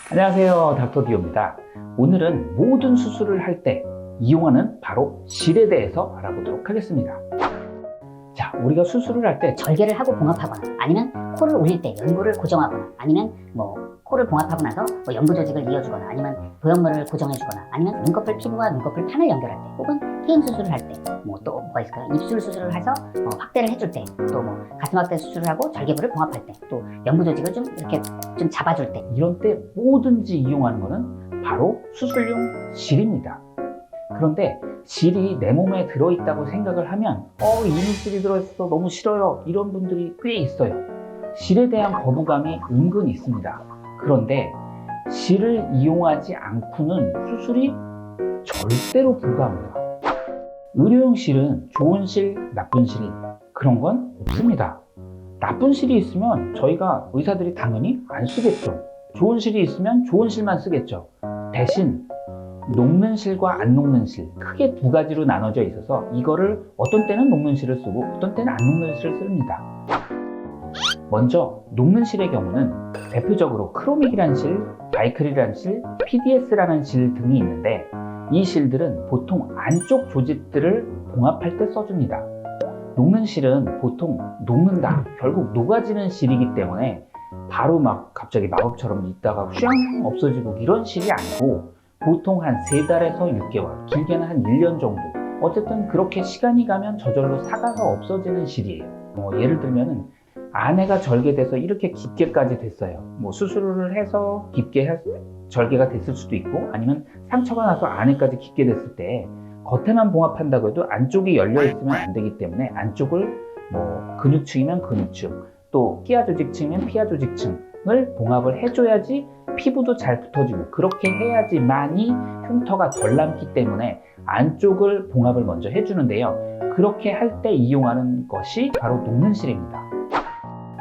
안녕하세요, 닥터디오입니다. 오늘은 모든 수술을 할 때 이용하는 바로 실에 대해서 알아보도록 하겠습니다. 자, 우리가 수술을 할 때 절개를 하고 봉합하거나 아니면 코를 올릴 때 연구를 고정하거나 아니면 코를 봉합하고 나서 연구 조직을 이어주거나 아니면 도형물을 고정해주거나 아니면 눈꺼풀 피부와 눈꺼풀 판을 연결할 때 혹은 퇴임 수술을 할 때 또 뭐가 있을까요? 입술 수술을 해서 확대를 해줄 때 또 가슴 확대 수술을 하고 절개부를 봉합할 때 또 연구 조직을 좀 이렇게 좀 잡아줄 때 이런 때 뭐든지 이용하는 것은 바로 수술용 실입니다. 그런데 실이 내 몸에 들어있다고 생각을 하면 이물질이 들어있어 너무 싫어요, 이런 분들이 꽤 있어요. 실에 대한 거부감이 은근 있습니다. 그런데 실을 이용하지 않고는 수술이 절대로 불가합니다. 의료용 실은 좋은 실, 나쁜 실 그런 건 없습니다. 나쁜 실이 있으면 저희가 의사들이 당연히 안 쓰겠죠. 좋은 실이 있으면 좋은 실만 쓰겠죠. 대신 녹는 실과 안 녹는 실, 크게 두 가지로 나눠져 있어서 이거를 어떤 때는 녹는 실을 쓰고 어떤 때는 안 녹는 실을 씁니다. 먼저 녹는 실의 경우는 대표적으로 크로믹이라는 실, 바이클이라는 실, PDS라는 실 등이 있는데 이 실들은 보통 안쪽 조직들을 봉합할 때 써줍니다. 녹는 실은 보통 녹는다, 결국 녹아지는 실이기 때문에 바로 막 갑자기 마법처럼 있다가 휘황 없어지고 이런 실이 아니고 보통 한 3달에서 6개월, 길게는 한 1년 정도, 어쨌든 그렇게 시간이 가면 저절로 삭아서 없어지는 실이에요. 예를 들면은 안에가 절개돼서 이렇게 깊게까지 됐어요. 수술을 해서 깊게 절개가 됐을 수도 있고 아니면 상처가 나서 안에까지 깊게 됐을 때 겉에만 봉합한다고 해도 안쪽이 열려 있으면 안 되기 때문에 안쪽을 근육층이면 근육층, 또 피하 조직층이면 피하 조직층을 봉합을 해줘야지 피부도 잘 붙어지고 그렇게 해야지만이 흉터가 덜 남기 때문에 안쪽을 봉합을 먼저 해주는데요. 그렇게 할 때 이용하는 것이 바로 녹는 실입니다.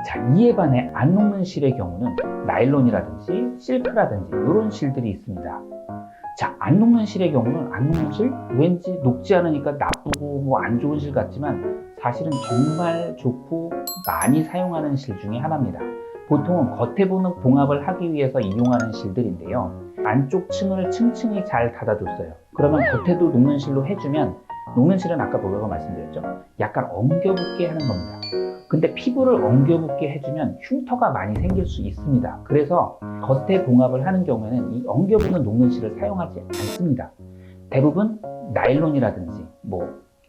자, 이에 반해 안 녹는 실의 경우는 나일론이라든지 실크라든지 이런 실들이 있습니다. 자, 안 녹는 실의 경우는 안 녹는 실? 왠지 녹지 않으니까 나쁘고 안 좋은 실 같지만 사실은 정말 좋고 많이 사용하는 실 중에 하나입니다. 보통은 겉에 보는 봉합을 하기 위해서 이용하는 실들인데요. 안쪽 층을 층층이 잘 닫아줬어요. 그러면 겉에도 녹는 실로 해주면, 녹는 실은 아까 뭐라고 말씀드렸죠? 약간 엉겨붙게 하는 겁니다. 근데 피부를 엉겨붙게 해주면 흉터가 많이 생길 수 있습니다. 그래서 겉에 봉합을 하는 경우에는 이 엉겨붙는 녹는 실을 사용하지 않습니다. 대부분 나일론이라든지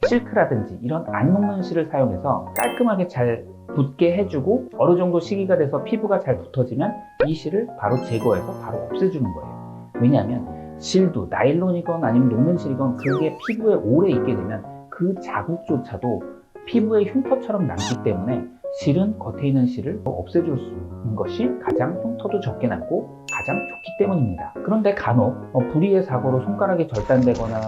실크라든지 이런 안 녹는 실을 사용해서 깔끔하게 잘 붙게 해주고 어느 정도 시기가 돼서 피부가 잘 붙어지면 이 실을 바로 제거해서 바로 없애주는 거예요. 왜냐하면 실도 나일론이건 아니면 녹는 실이건 그게 피부에 오래 있게 되면 그 자국조차도 피부에 흉터처럼 남기 때문에 실은 겉에 있는 실을 없애줄 수 있는 것이 가장 흉터도 적게 남고 가장 좋기 때문입니다. 그런데 간혹 불의의 사고로 손가락이 절단되거나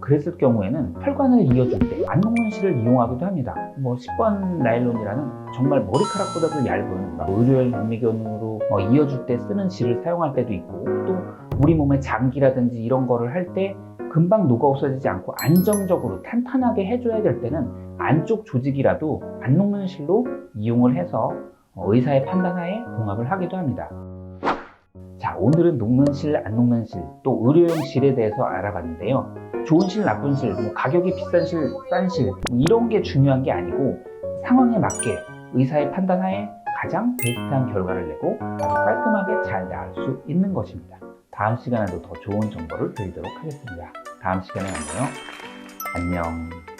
그랬을 경우에는 혈관을 이어줄 때 안 녹는 실을 이용하기도 합니다. 10번 나일론이라는 정말 머리카락보다도 얇은 의료용 현미경으로 이어줄 때 쓰는 실을 사용할 때도 있고, 또 우리 몸의 장기라든지 이런 거를 할 때 금방 녹아 없어지지 않고 안정적으로 탄탄하게 해줘야 될 때는 안쪽 조직이라도 안 녹는 실로 이용을 해서 의사의 판단하에 봉합을 하기도 합니다. 자, 오늘은 녹는 실, 안 녹는 실, 또 의료용 실에 대해서 알아봤는데요. 좋은 실, 나쁜 실, 가격이 비싼 실, 싼 실 이런 게 중요한 게 아니고 상황에 맞게 의사의 판단하에 가장 베스트한 결과를 내고 아주 깔끔하게 잘 나을 수 있는 것입니다. 다음 시간에도 더 좋은 정보를 드리도록 하겠습니다. 다음 시간에 만나요. 안녕.